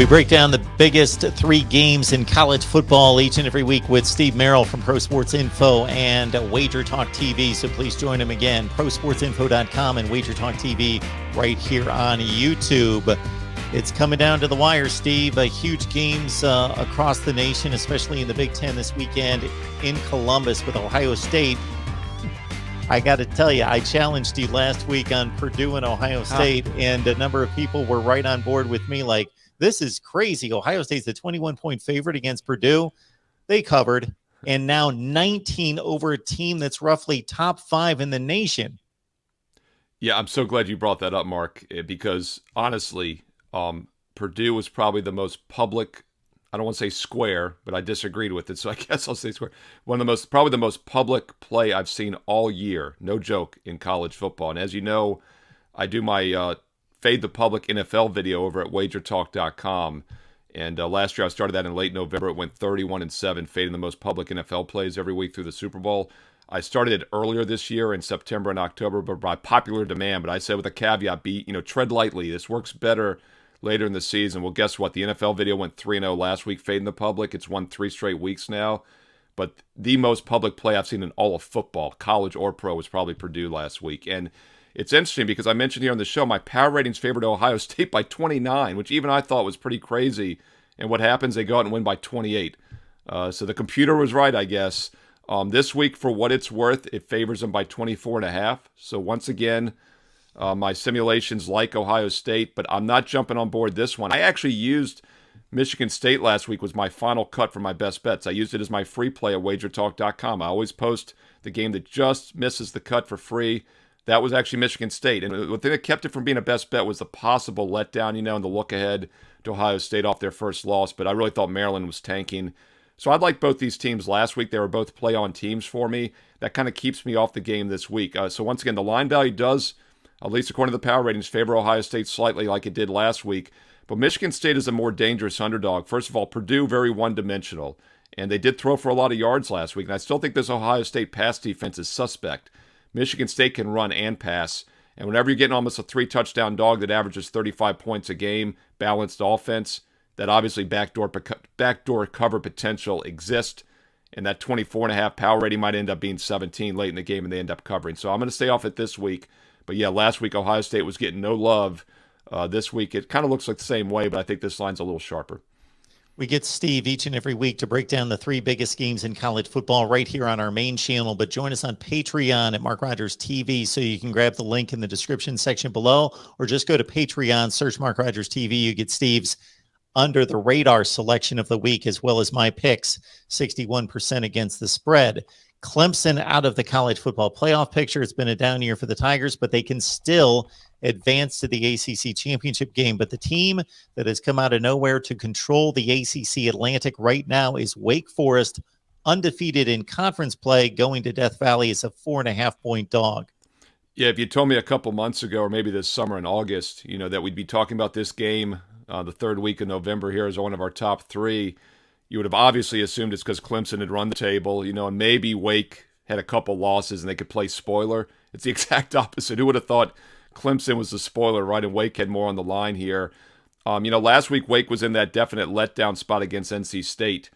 We break down the biggest three games in college football each and every week with Steve Merrill from Pro Sports Info and Wager Talk TV. So please join him again, prosportsinfo.com and Wager Talk TV right here on YouTube. It's coming down to the wire, Steve. Huge games across the nation, especially in the Big Ten this weekend in Columbus with Ohio State. I got to tell you, I challenged you last week on Purdue and Ohio State, and a number of people were right on board with me like, this is crazy. Ohio State's a 21-point favorite against Purdue. They covered, and now 19 over a team that's roughly top 5 in the nation. Yeah, I'm so glad you brought that up, Mark, because honestly, Purdue was probably the most public, I don't want to say square, but I disagreed with it, so I guess I'll say square. Probably the most public play I've seen all year, no joke, in college football. And as you know, I do my Fade the Public NFL video over at wagertalk.com. And last year I started that in late November. It went 31-7, fading the most public NFL plays every week through the Super Bowl. I started it earlier this year in September and October, but by popular demand. But I said with a caveat, tread lightly. This works better later in the season. Well, guess what? The NFL video went 3-0 last week, fading the public. It's won 3 straight weeks now. But the most public play I've seen in all of football, college or pro, was probably Purdue last week. And it's interesting because I mentioned here on the show my power ratings favored Ohio State by 29, which even I thought was pretty crazy. And what happens? They go out and win by 28. So the computer was right, I guess. This week, for what it's worth, it favors them by 24.5. So once again, my simulations like Ohio State, but I'm not jumping on board this one. I actually used Michigan State last week was my final cut for my best bets. I used it as my free play at wagertalk.com. I always post the game that just misses the cut for free. That was actually Michigan State. And the thing that kept it from being a best bet was the possible letdown, and the look ahead to Ohio State off their first loss. But I really thought Maryland was tanking. So I'd like both these teams last week. They were both play-on teams for me. That kind of keeps me off the game this week. So once again, the line value does, at least according to the power ratings, favor Ohio State slightly like it did last week. But Michigan State is a more dangerous underdog. First of all, Purdue, very one-dimensional. And they did throw for a lot of yards last week. And I still think this Ohio State pass defense is suspect. Michigan State can run and pass. And whenever you're getting almost a 3-touchdown dog that averages 35 points a game, balanced offense, that obviously backdoor cover potential exists. And that 24.5 power rating might end up being 17 late in the game and they end up covering. So I'm going to stay off it this week. But yeah, last week Ohio State was getting no love. This week it kind of looks like the same way, but I think this line's a little sharper. We get Steve each and every week to break down the 3 biggest games in college football right here on our main channel, but join us on Patreon at MarkRogersTV so you can grab the link in the description section below, or just go to Patreon, search MarkRogersTV. You get Steve's under the radar selection of the week, as well as my picks, 61% against the spread. Clemson out of the college football playoff picture. It's been a down year for the Tigers, but they can still advance to the ACC championship game. But the team that has come out of nowhere to control the ACC Atlantic right now is Wake Forest, undefeated in conference play, going to Death Valley as a 4.5-point dog. Yeah, if you told me a couple months ago, or maybe this summer in August, that we'd be talking about this game the third week of November here as one of our top 3, you would have obviously assumed it's because Clemson had run the table, and maybe Wake had a couple losses and they could play spoiler. It's the exact opposite. Who would have thought Clemson was the spoiler, right? And Wake had more on the line here. Last week Wake was in that definite letdown spot against NC State.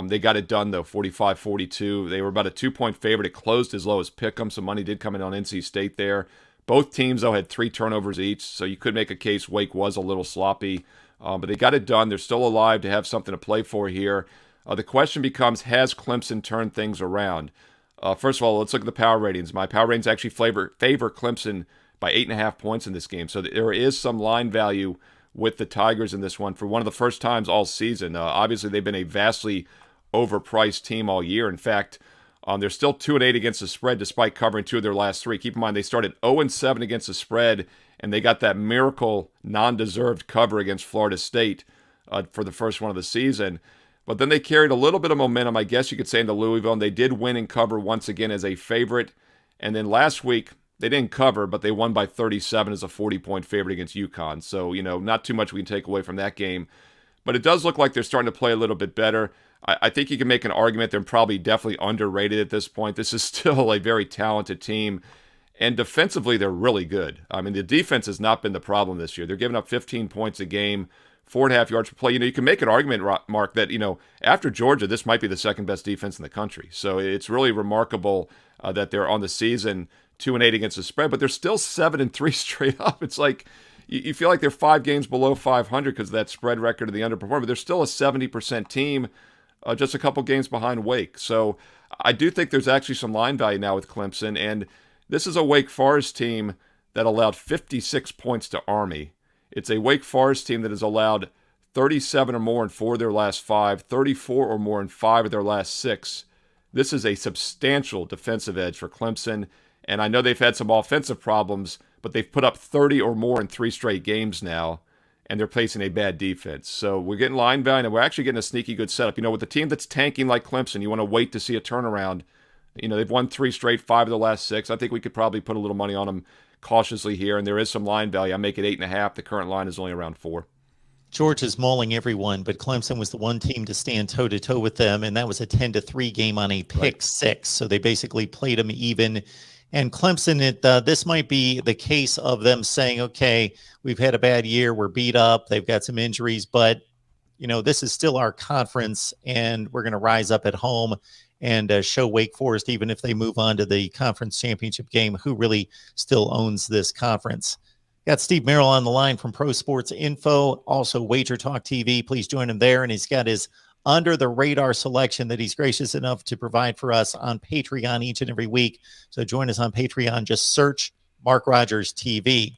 They got it done, though, 45-42. They were about a 2-point favorite. It closed as low as pick'em, so money did come in on NC State there. Both teams, though, had 3 turnovers each, so you could make a case Wake was a little sloppy. But they got it done. They're still alive to have something to play for here. The question becomes, has Clemson turned things around? First of all, let's look at the power ratings. My power ratings actually favor Clemson by 8.5 points in this game. So there is some line value with the Tigers in this one for one of the first times all season. Obviously, they've been a vastly overpriced team all year. In fact, they're still 2-8 against the spread despite covering 2 of their last 3. Keep in mind, they started 0-7 against the spread, and they got that miracle non-deserved cover against Florida State for the first one of the season. But then they carried a little bit of momentum, I guess you could say, into Louisville, and they did win and cover once again as a favorite. And then last week, they didn't cover, but they won by 37 as a 40-point favorite against UConn. So, not too much we can take away from that game. But it does look like they're starting to play a little bit better. I think you can make an argument they're probably definitely underrated at this point. This is still a very talented team. And defensively, they're really good. I mean, the defense has not been the problem this year. They're giving up 15 points a game 4.5 yards per play. You can make an argument, Mark, that, after Georgia, this might be the second best defense in the country. So it's really remarkable that they're on the season 2-8 against the spread, but they're still 7-3 straight up. It's like you feel like they're 5 games below 500 because of that spread record of the underperformer, but they're still a 70% team, just a couple games behind Wake. So I do think there's actually some line value now with Clemson, and this is a Wake Forest team that allowed 56 points to Army. It's a Wake Forest team that has allowed 37 or more in 4 of their last 5, 34 or more in 5 of their last 6. This is a substantial defensive edge for Clemson, and I know they've had some offensive problems, but they've put up 30 or more in 3 straight games now, and they're facing a bad defense. So we're getting line value, and we're actually getting a sneaky good setup. With a team that's tanking like Clemson, you want to wait to see a turnaround. They've won 3 straight, 5 of the last 6. I think we could probably put a little money on them cautiously here, and there is some line value. I make it 8.5. The current line is only around 4. Georgia's mauling everyone, but Clemson was the one team to stand toe-to-toe with them, and that was a 10-3 game on a pick 6. So they basically played them even. And Clemson, this might be the case of them saying, okay, we've had a bad year, we're beat up, they've got some injuries, but, this is still our conference, and we're going to rise up at home and show Wake Forest, even if they move on to the conference championship game, who really still owns this conference. Got Steve Merrill on the line from Pro Sports Info, also Wager Talk TV. Please join him there. And he's got his under the radar selection that he's gracious enough to provide for us on Patreon each and every week. So join us on Patreon. Just search Mark Rogers TV.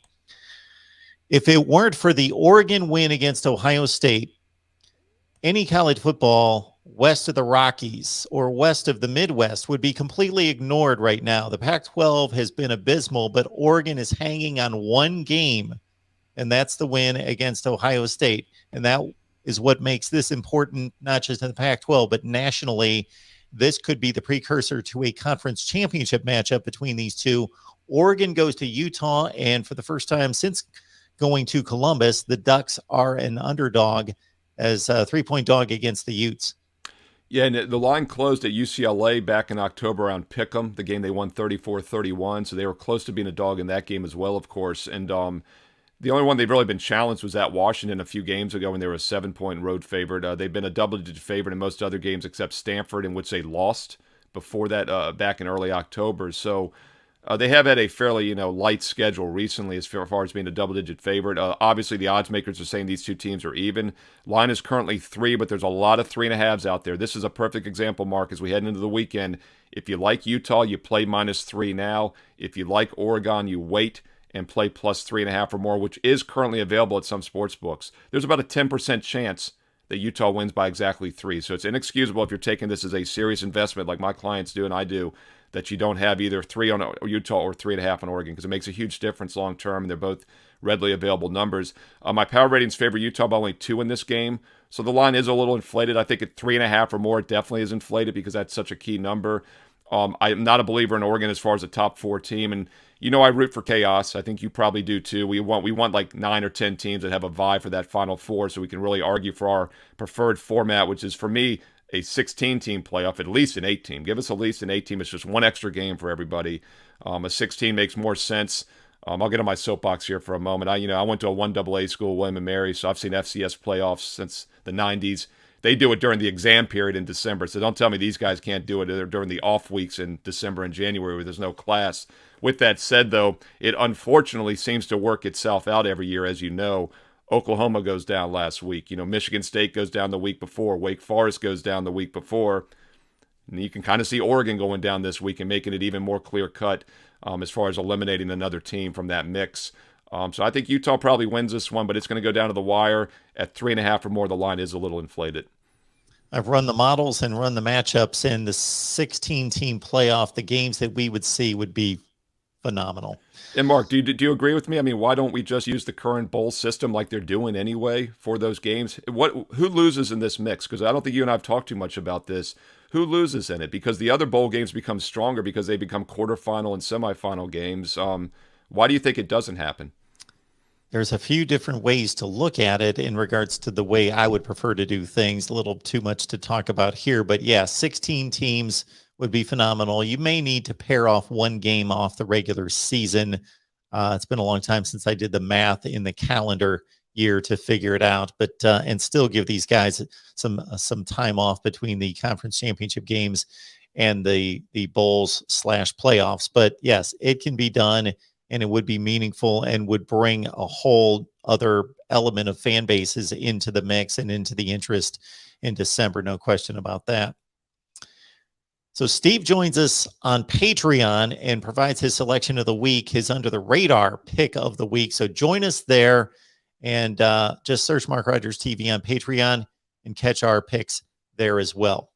If it weren't for the Oregon win against Ohio State, any college football west of the Rockies or west of the Midwest would be completely ignored right now. The Pac-12 has been abysmal, but Oregon is hanging on one game, and that's the win against Ohio State. And that is what makes this important, not just in the Pac-12, but nationally. This could be the precursor to a conference championship matchup between these two. Oregon goes to Utah, and for the first time since going to Columbus, the Ducks are an underdog as a 3-point dog against the Utes. Yeah, and the line closed at UCLA back in October around Pick'em, the game they won 34-31, so they were close to being a dog in that game as well, of course. And the only one they've really been challenged was at Washington a few games ago when they were a 7-point road favorite. They've been a double-digit favorite in most other games except Stanford, in which they lost before that back in early October. So they have had a fairly light schedule recently as far as being a double-digit favorite. Obviously, the odds makers are saying these two teams are even. Line is currently 3, but there's a lot of 3.5s out there. This is a perfect example, Mark, as we head into the weekend. If you like Utah, you play -3 now. If you like Oregon, you wait and play plus 3.5 or more, which is currently available at some sports books. There's about a 10% chance that Utah wins by exactly 3. So it's inexcusable if you're taking this as a serious investment like my clients do and I do, that you don't have either 3 on Utah or 3.5 on Oregon, because it makes a huge difference long term, and they're both readily available numbers. My power ratings favor Utah by only 2 in this game, so the line is a little inflated. I think at 3.5 or more, it definitely is inflated because that's such a key number. I'm not a believer in Oregon as far as a top 4 team, and I root for chaos. I think you probably do too. We want like 9 or 10 teams that have a vie for that Final Four, so we can really argue for our preferred format, which is for me a 16-team playoff, at least an 8-team. Give us at least an 8-team. It's just one extra game for everybody. A 16 makes more sense. I'll get on my soapbox here for a moment. I went to a 1AA school, William & Mary, so I've seen FCS playoffs since the 90s. They do it during the exam period in December, so don't tell me these guys can't do it during the off weeks in December and January where there's no class. With that said, though, it unfortunately seems to work itself out every year, as you know. Oklahoma goes down last week. Michigan State goes down the week before. Wake Forest goes down the week before. And you can kind of see Oregon going down this week and making it even more clear-cut as far as eliminating another team from that mix. So I think Utah probably wins this one, but it's going to go down to the wire. At 3.5 or more, the line is a little inflated. I've run the models and run the matchups, and the 16-team playoff, the games that we would see would be phenomenal. And Mark, do you agree with me? I mean, why don't we just use the current bowl system like they're doing anyway for those games? Who loses in this mix? Because I don't think you and I have talked too much about this. Who loses in it? Because the other bowl games become stronger because they become quarterfinal and semifinal games. Why do you think it doesn't happen? There's a few different ways to look at it in regards to the way I would prefer to do things. A little too much to talk about here, but yeah, 16 teams would be phenomenal. You may need to pair off one game off the regular season. It's been a long time since I did the math in the calendar. year to figure it out, but and still give these guys some time off between the conference championship games and the bowls / playoffs. But yes, it can be done, and it would be meaningful and would bring a whole other element of fan bases into the mix and into the interest in December. No question about that. So Steve joins us on Patreon and provides his selection of the week, his under the radar pick of the week. So join us there and just search Mark Rogers TV on Patreon and catch our picks there as well.